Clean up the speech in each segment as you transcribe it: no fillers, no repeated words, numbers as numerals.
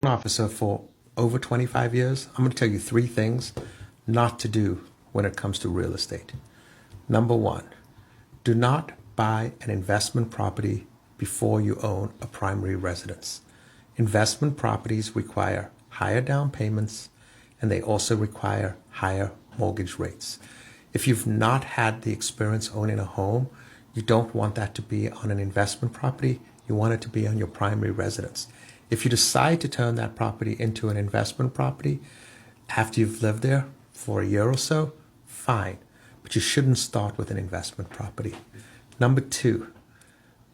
Officer for over 25 years, I'm going to tell you three things not to do when it comes to real estate. Number one, do not buy an investment property before you own a primary residence. Investment properties require higher down payments and they also require higher mortgage rates. If you've not had the experience owning a home, you don't want that to be on an investment property. You want it to be on your primary residence. If you decide to turn that property into an investment property after you've lived there for a year or so, fine. But you shouldn't start with an investment property. Number two,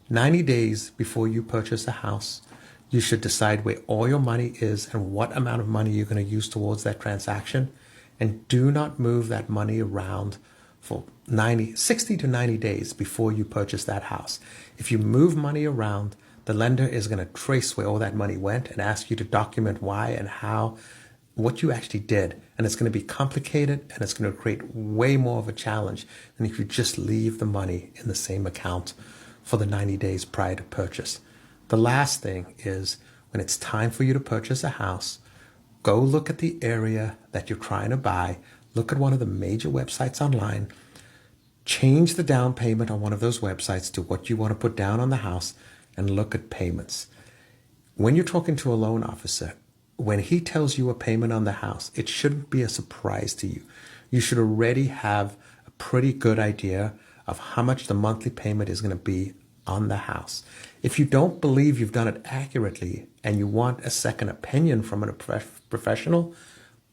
90 days before you purchase a house, you should decide where all your money is and what amount of money you're going to use towards that transaction. And do not move that money around for 60 to 90 days before you purchase that house. If you move money around, the lender is going to trace where all that money went and ask you to document why and how, what you actually did. And it's going to be complicated and it's going to create way more of a challenge than if you just leave the money in the same account for the 90 days prior to purchase. The last thing is when it's time for you to purchase a house, go look at the area that you're trying to buy. Look at one of the major websites online. Change the down payment on one of those websites to what you want to put down on the house and look at payments. When you're talking to a loan officer, when he tells you a payment on the house, it shouldn't be a surprise to you. You should already have a pretty good idea of how much the monthly payment is going to be on the house. If you don't believe you've done it accurately and you want a second opinion from a professional,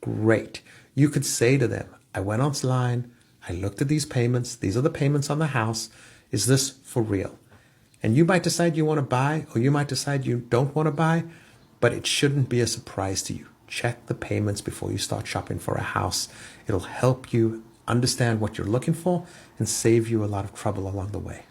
great. You could say to them, I went online, I looked at these payments, these are the payments on the house, is this for real? And you might decide you want to buy or you might decide you don't want to buy, but it shouldn't be a surprise to you. Check the payments before you start shopping for a house. It'll help you understand what you're looking for and save you a lot of trouble along the way.